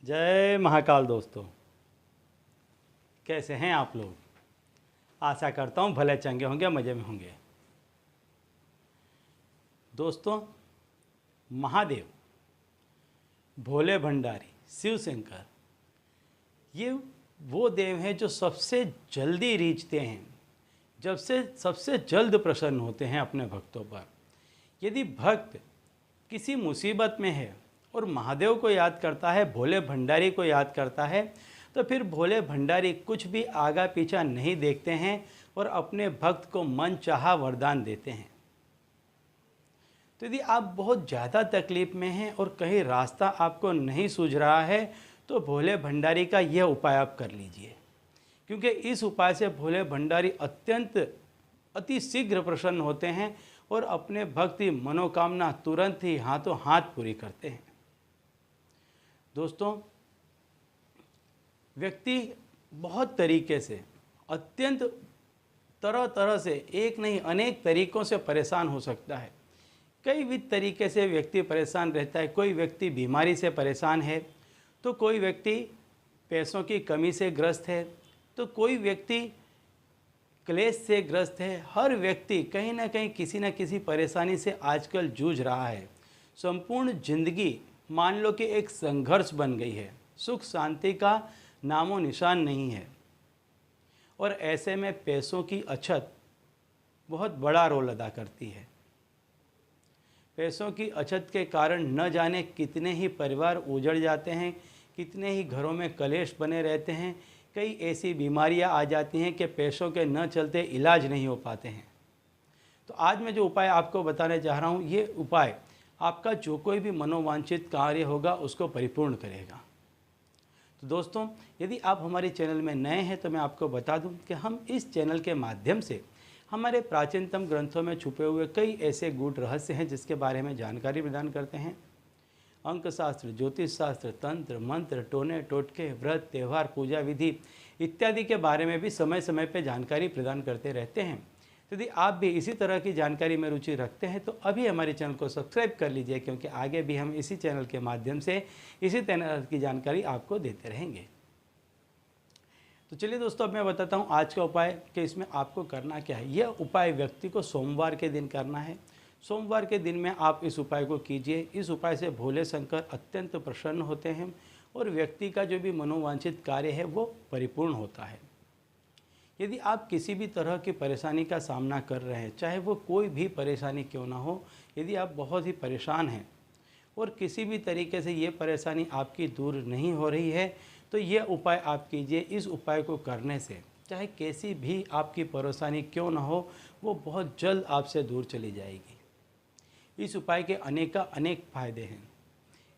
जय महाकाल दोस्तों, कैसे हैं आप लोग। आशा करता हूँ भले चंगे होंगे, मज़े में होंगे। दोस्तों, महादेव, भोले भंडारी, शिव शंकर, ये वो देव हैं जो सबसे जल्दी रीझते हैं, जब से सबसे जल्द प्रसन्न होते हैं अपने भक्तों पर। यदि भक्त किसी मुसीबत में है और महादेव को याद करता है, भोले भंडारी को याद करता है, तो फिर भोले भंडारी कुछ भी आगा पीछा नहीं देखते हैं और अपने भक्त को मन चाहा वरदान देते हैं। तो यदि आप बहुत ज़्यादा तकलीफ में हैं और कहीं रास्ता आपको नहीं सूझ रहा है, तो भोले भंडारी का यह उपाय आप कर लीजिए, क्योंकि इस उपाय से भोले भंडारी अति शीघ्र प्रसन्न होते हैं और अपने भक्त की मनोकामना तुरंत ही हाथों हाथ पूरी करते हैं। दोस्तों, व्यक्ति बहुत तरीके से, अत्यंत तरह तरह से, एक नहीं अनेक तरीकों से परेशान हो सकता है। कई विध तरीके से व्यक्ति परेशान रहता है। कोई व्यक्ति बीमारी से परेशान है, तो कोई व्यक्ति पैसों की कमी से ग्रस्त है, तो कोई व्यक्ति क्लेश से ग्रस्त है। हर व्यक्ति कहीं ना कहीं किसी न किसी परेशानी से आजकल जूझ रहा है। संपूर्ण जिंदगी मान लो कि एक संघर्ष बन गई है, सुख शांति का नामो निशान नहीं है। और ऐसे में पैसों की अछत बहुत बड़ा रोल अदा करती है। पैसों की अछत के कारण न जाने कितने ही परिवार उजड़ जाते हैं, कितने ही घरों में कलेश बने रहते हैं। कई ऐसी बीमारियां आ जाती हैं कि पैसों के न चलते इलाज नहीं हो पाते हैं। तो आज मैं जो उपाय आपको बताने जा रहा हूँ, ये उपाय आपका जो कोई भी मनोवांछित कार्य होगा उसको परिपूर्ण करेगा। तो दोस्तों, यदि आप हमारे चैनल में नए हैं तो मैं आपको बता दूं कि हम इस चैनल के माध्यम से हमारे प्राचीनतम ग्रंथों में छुपे हुए कई ऐसे गूढ़ रहस्य हैं जिसके बारे में जानकारी प्रदान करते हैं। अंक शास्त्र, ज्योतिष शास्त्र, तंत्र मंत्र, टोने टोटके, व्रत, त्यौहार, पूजा विधि इत्यादि के बारे में भी समय समय पर जानकारी प्रदान करते रहते हैं। यदि आप भी इसी तरह की जानकारी में रुचि रखते हैं तो अभी हमारे चैनल को सब्सक्राइब कर लीजिए, क्योंकि आगे भी हम इसी चैनल के माध्यम से इसी तरह की जानकारी आपको देते रहेंगे। तो चलिए दोस्तों, अब मैं बताता हूँ आज का उपाय कि इसमें आपको करना क्या है। यह उपाय व्यक्ति को सोमवार के दिन करना है। सोमवार के दिन में आप इस उपाय को कीजिए। इस उपाय से भोले शंकर अत्यंत प्रसन्न होते हैं और व्यक्ति का जो भी मनोवांछित कार्य है वो परिपूर्ण होता है। यदि आप किसी भी तरह की परेशानी का सामना कर रहे हैं, चाहे वो कोई भी परेशानी क्यों ना हो, यदि आप बहुत ही परेशान हैं और किसी भी तरीके से ये परेशानी आपकी दूर नहीं हो रही है, तो ये उपाय आप कीजिए। इस उपाय को करने से चाहे कैसी भी आपकी परेशानी क्यों ना हो, वो बहुत जल्द आपसे दूर चली जाएगी। इस उपाय के अनेक फ़ायदे हैं।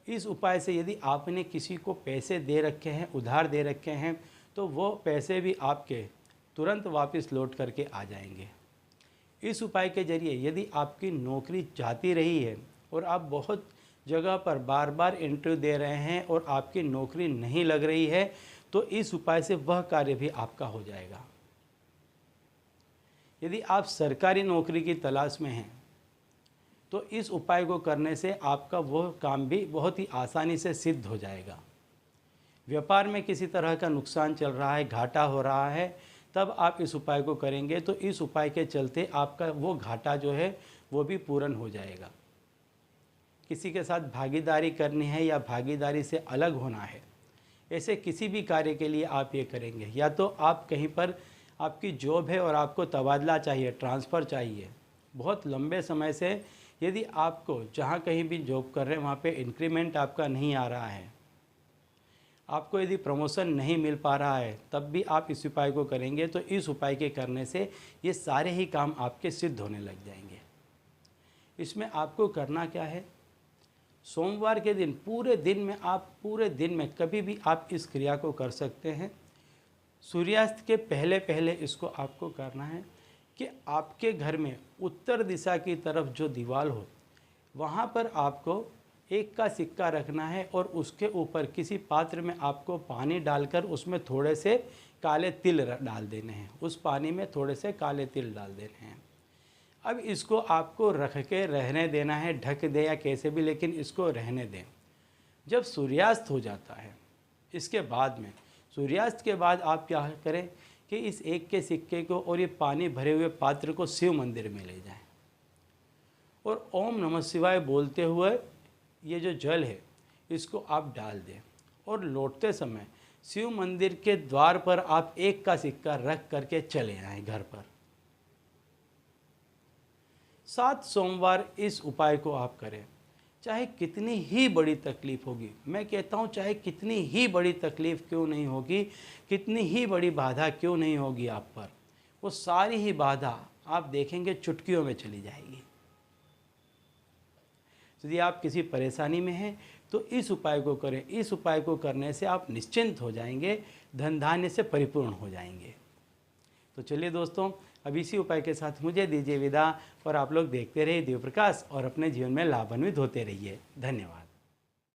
इस उपाय से यदि आपने किसी को पैसे दे रखे हैं, उधार दे रखे हैं, तो वो पैसे भी आपके तुरंत वापस लौट करके आ जाएंगे। इस उपाय के जरिए यदि आपकी नौकरी जाती रही है और आप बहुत जगह पर बार बार इंटरव्यू दे रहे हैं और आपकी नौकरी नहीं लग रही है, तो इस उपाय से वह कार्य भी आपका हो जाएगा। यदि आप सरकारी नौकरी की तलाश में हैं, तो इस उपाय को करने से आपका वह काम भी बहुत ही आसानी से सिद्ध हो जाएगा। व्यापार में किसी तरह का नुकसान चल रहा है, घाटा हो रहा है, तब आप इस उपाय को करेंगे तो इस उपाय के चलते आपका वो घाटा जो है वो भी पूर्ण हो जाएगा। किसी के साथ भागीदारी करनी है या भागीदारी से अलग होना है, ऐसे किसी भी कार्य के लिए आप ये करेंगे। या तो आप कहीं पर आपकी जॉब है और आपको तबादला चाहिए, ट्रांसफ़र चाहिए, बहुत लंबे समय से यदि आपको जहाँ कहीं भी जॉब कर रहे हैं वहाँ पे इंक्रीमेंट आपका नहीं आ रहा है, आपको यदि प्रमोशन नहीं मिल पा रहा है, तब भी आप इस उपाय को करेंगे तो इस उपाय के करने से ये सारे ही काम आपके सिद्ध होने लग जाएंगे। इसमें आपको करना क्या है, सोमवार के दिन पूरे दिन में कभी भी आप इस क्रिया को कर सकते हैं। सूर्यास्त के पहले पहले इसको आपको करना है कि आपके घर में उत्तर दिशा की तरफ जो दीवार हो, वहाँ पर आपको एक का सिक्का रखना है और उसके ऊपर किसी पात्र में आपको पानी डालकर उसमें थोड़े से काले तिल डाल देने हैं। उस पानी में थोड़े से काले तिल डाल देने हैं। अब इसको आपको रख के रहने देना है, ढक दे या कैसे भी, लेकिन इसको रहने दें। जब सूर्यास्त हो जाता है इसके बाद में सूर्यास्त के बाद आप क्या करें कि इस 1 के सिक्के को और ये पानी भरे हुए पात्र को शिव मंदिर में ले जाएं और ओम नमः शिवाय बोलते हुए ये जो जल है इसको आप डाल दें और लौटते समय शिव मंदिर के द्वार पर आप 1 का सिक्का रख करके चले आएँ घर पर। 7 सोमवार इस उपाय को आप करें। चाहे कितनी ही बड़ी तकलीफ़ होगी, मैं कहता हूँ चाहे कितनी ही बड़ी तकलीफ़ क्यों नहीं होगी, कितनी ही बड़ी बाधा क्यों नहीं होगी आप पर, वो सारी ही बाधा आप देखेंगे चुटकियों में चली जाएगी। यदि आप किसी परेशानी में हैं तो इस उपाय को करें। इस उपाय को करने से आप निश्चिंत हो जाएंगे, धन धान्य से परिपूर्ण हो जाएंगे। तो चलिए दोस्तों, अब इसी उपाय के साथ मुझे दीजिए विदा और आप लोग देखते रहिए दिव्य प्रकाश और अपने जीवन में लाभान्वित होते रहिए। धन्यवाद।